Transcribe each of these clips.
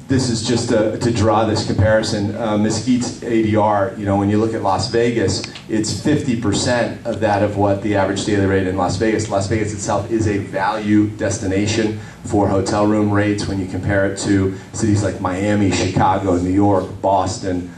This is just to draw this comparison. Mesquite's ADR, when you look at Las Vegas, it's 50% of that of what the average daily rate in Las Vegas. Las Vegas itself is a value destination for hotel room rates when you compare it to cities like Miami, Chicago, New York, Boston,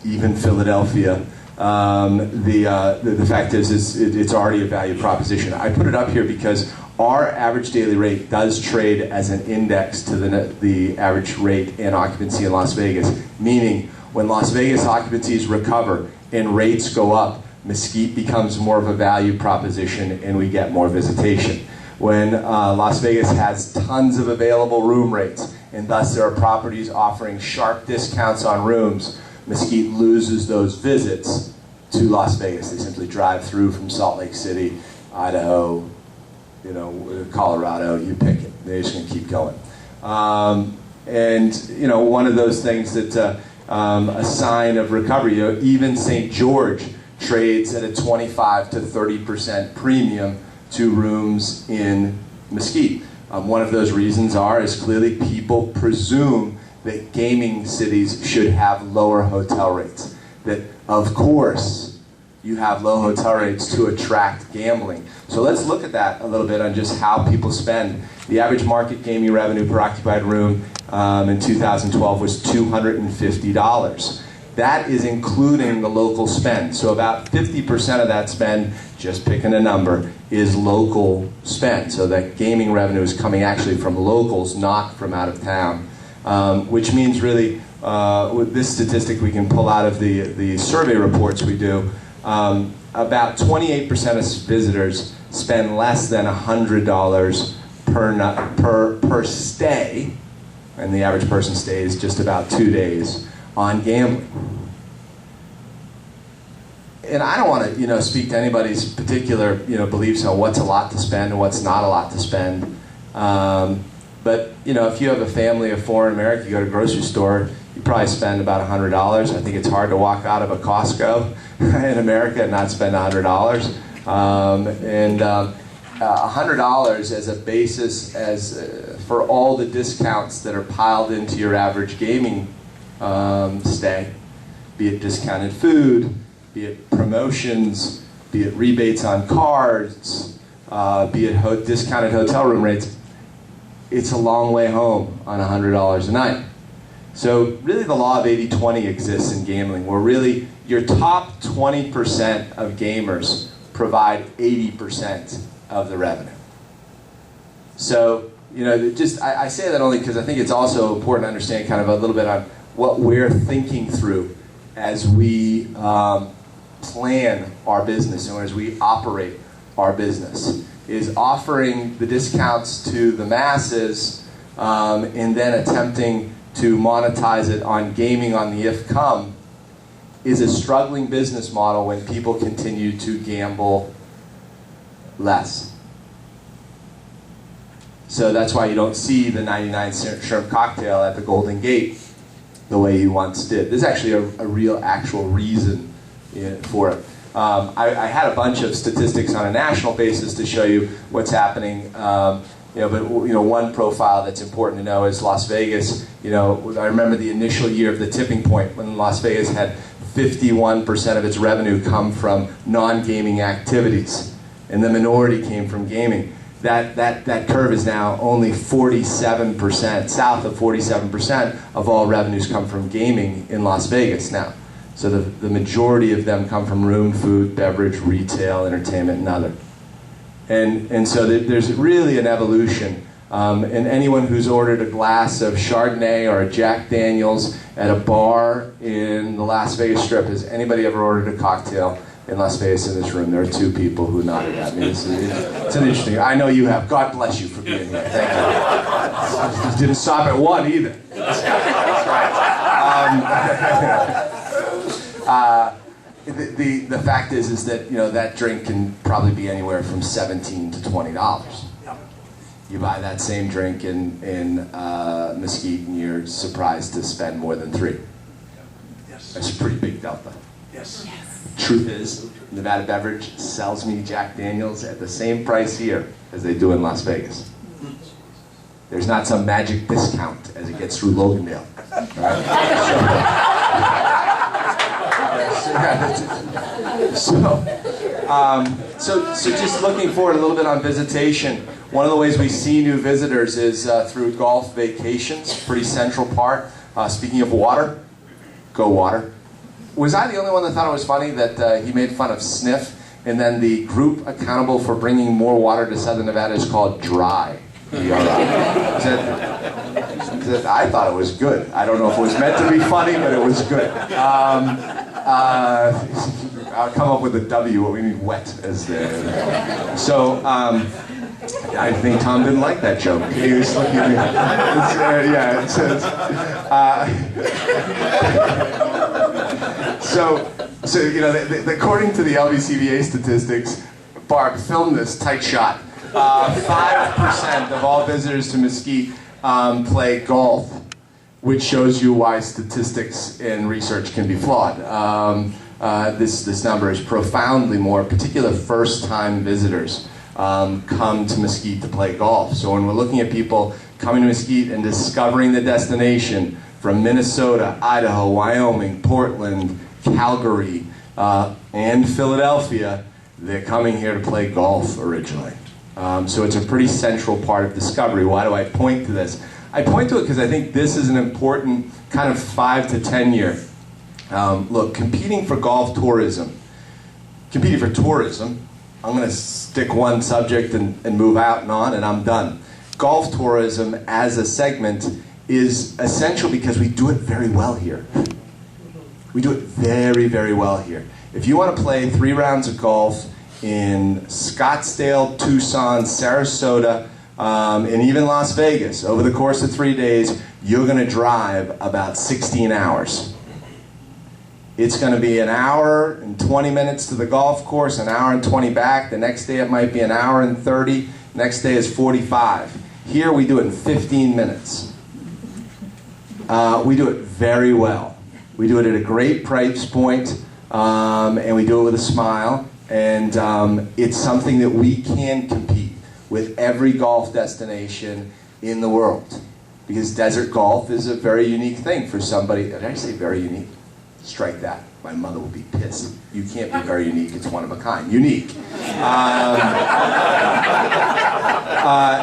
even Philadelphia. The fact is it's already a value proposition. I put it up here because our average daily rate does trade as an index to the average rate and occupancy in Las Vegas, meaning when Las Vegas occupancies recover and rates go up, Mesquite becomes more of a value proposition and we get more visitation. When Las Vegas has tons of available room rates and thus there are properties offering sharp discounts on rooms, Mesquite loses those visits to Las Vegas. They simply drive through from Salt Lake City, Idaho, Colorado, you pick it. They're just going to keep going. One of those things that's a sign of recovery, even St. George trades at a 25 to 30% premium to rooms in Mesquite. One of those reasons is clearly people presume that gaming cities should have lower hotel rates. That, of course, you have low hotel rates to attract gambling. So let's look at that a little bit on just how people spend. The average market gaming revenue per occupied room in 2012 was $250. That is including the local spend. So about 50% of that spend, just picking a number, is local spend. So that gaming revenue is coming actually from locals, not from out of town. Which means really, with this statistic we can pull out of the survey reports we do, about 28% of visitors spend less than $100 per stay, and the average person stays just about 2 days, on gambling. And I don't want to speak to anybody's particular beliefs on what's a lot to spend and what's not a lot to spend. But if you have a family of four in America, you go to a grocery store, you probably spend about $100. I think it's hard to walk out of a Costco in America and not spend $100. $100 as a basis for all the discounts that are piled into your average gaming stay, be it discounted food, be it promotions, be it rebates on cards, be it discounted hotel room rates. It's a long way home on $100 a night. So really the law of 80-20 exists in gambling, where really your top 20% of gamers provide 80% of the revenue. So, I say that only because I think it's also important to understand kind of a little bit on what we're thinking through as we plan our business and as we operate our business. Is offering the discounts to the masses and then attempting to monetize it on gaming on the if-come is a struggling business model when people continue to gamble less. So that's why you don't see the 99-cent shrimp cocktail at the Golden Gate the way you once did. There's actually a real actual reason for it. I had a bunch of statistics on a national basis to show you what's happening. But one profile that's important to know is Las Vegas. I remember the initial year of the tipping point when Las Vegas had 51% of its revenue come from non-gaming activities, and the minority came from gaming. That curve is now only 47%, south of 47% of all revenues come from gaming in Las Vegas now. So the majority of them come from room, food, beverage, retail, entertainment, and other. And so there's really an evolution. And anyone who's ordered a glass of Chardonnay or a Jack Daniels at a bar in the Las Vegas Strip, has anybody ever ordered a cocktail in Las Vegas in this room? There are two people who nodded at me. It's an interesting. I know you have. God bless you for being here. Thank you. You didn't stop at one either. The fact is that that drink can probably be anywhere from $17 to $20. You buy that same drink in Mesquite, and you're surprised to spend more than $3. Yes. That's a pretty big delta. Yes. Truth is, Nevada Beverage sells me Jack Daniels at the same price here as they do in Las Vegas. There's not some magic discount as it gets through Logandale. Right? So just looking forward a little bit on visitation. One of the ways we see new visitors is through golf vacations, pretty central part. Speaking of water, go water. Was I the only one that thought it was funny that he made fun of Sniff, and then the group accountable for bringing more water to Southern Nevada is called DRY. I thought it was good. I don't know if it was meant to be funny, but it was good. I'll come up with a W, what we need wet as the... So, I think Tom didn't like that joke. He was looking at me. Yeah, it says... So you know, according to the LVCVA statistics, Barb, film this, tight shot. 5% of all visitors to Mesquite play golf, which shows you why statistics and research can be flawed. This number is profoundly more, particularly first-time visitors come to Mesquite to play golf. So when we're looking at people coming to Mesquite and discovering the destination from Minnesota, Idaho, Wyoming, Portland, Calgary, and Philadelphia, they're coming here to play golf originally. So it's a pretty central part of discovery. Why do I point to this? I point to it because I think this is an important kind of 5 to 10 year. Look, competing for golf tourism, competing for tourism, I'm going to stick one subject and move out and on, and I'm done. Golf tourism as a segment is essential because we do it very well here. We do it very, very well here. If you want to play 3 rounds of golf in Scottsdale, Tucson, Sarasota, and even Las Vegas, over the course of 3 days, you're going to drive about 16 hours. It's going to be an hour and 20 minutes to the golf course, an hour and 20 back. The next day it might be an hour and 30. Next day is 45. Here we do it in 15 minutes. We do it very well. We do it at a great price point, and we do it with a smile. And it's something that we can compete with every golf destination in the world. Because desert golf is a very unique thing for somebody. Did I say very unique? Strike that. My mother will be pissed. You can't be very unique. It's one of a kind. Unique.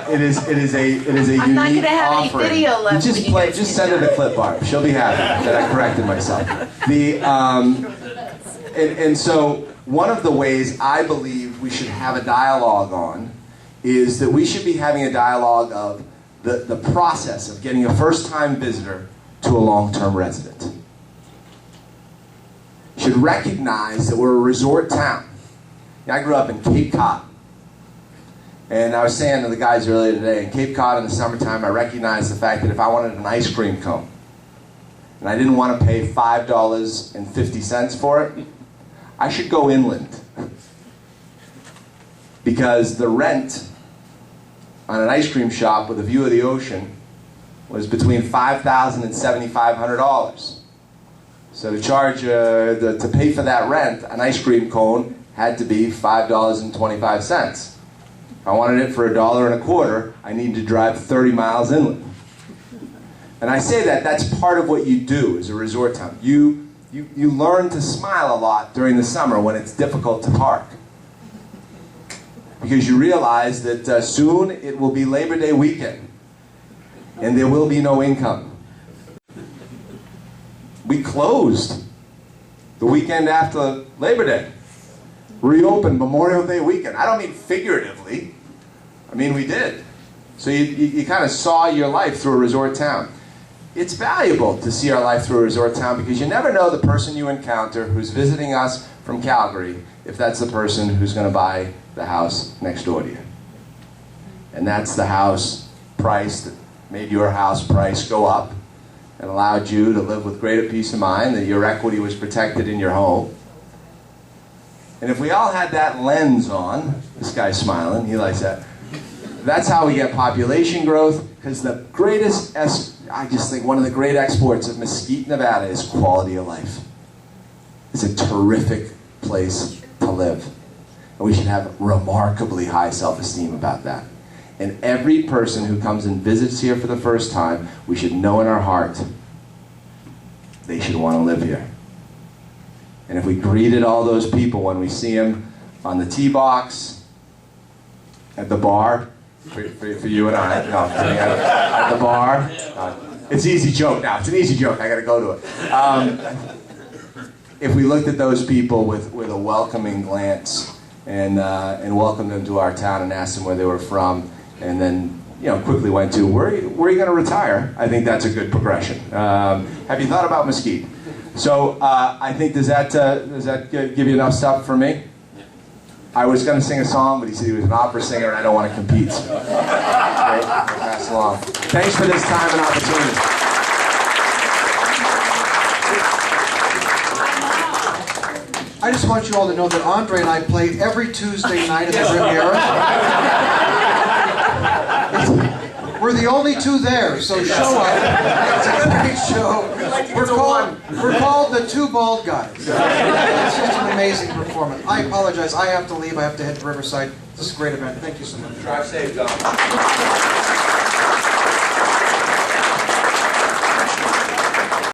It is a unique I'm not going to have offering. any video left. Just send her the clip, Barb. She'll be happy that I corrected myself. And so one of the ways I believe we should have a dialogue on is that we should be having a dialogue of the process of getting a first-time visitor to a long-term resident. Should recognize that we're a resort town. I grew up in Cape Cod. And I was saying to the guys earlier today, in Cape Cod in the summertime, I recognized the fact that if I wanted an ice cream cone, and I didn't want to pay $5.50 for it, I should go inland. Because the rent on an ice cream shop with a view of the ocean was between $5,000 and $7,500. So to charge, to pay for that rent, an ice cream cone had to be $5.25. If I wanted it for $1.25, I needed to drive 30 miles inland. And I say that's part of what you do as a resort town. You learn to smile a lot during the summer when it's difficult to park. Because you realize that soon it will be Labor Day weekend, and there will be no income. We closed the weekend after Labor Day. Reopened Memorial Day weekend. I don't mean figuratively. I mean we did. So you kind of saw your life through a resort town. It's valuable to see our life through a resort town because you never know the person you encounter who's visiting us from Calgary if that's the person who's going to buy the house next door to you. And that's the house price that made your house price go up and allowed you to live with greater peace of mind that your equity was protected in your home. And if we all had that lens on, this guy's smiling, he likes that, that's how we get population growth, because the greatest, I just think one of the great exports of Mesquite, Nevada is quality of life. It's a terrific place to live. And we should have remarkably high self-esteem about that. And every person who comes and visits here for the first time, we should know in our heart they should want to live here. And if we greeted all those people when we see them on the tee box, at the bar, for you and I, no, at the bar, it's an easy joke now. It's an easy joke. I got to go to it. If we looked at those people with a welcoming glance and welcomed them to our town and asked them where they were from, and then quickly went to where are you going to retire? I think that's a good progression. Have you thought about Mesquite? So I think does that give you enough stuff for me? I was going to sing a song, but he said he was an opera singer, and I don't want to compete. So. Okay, I'll pass along. Thanks for this time and opportunity. I just want you all to know that Andre and I play every Tuesday night at the Riviera. We're the only two there, so show up. It's a great show. We're called the Two Bald Guys. It's just an amazing performance. I apologize. I have to leave. I have to head to Riverside. This is a great event. Thank you so much. Drive safe, John.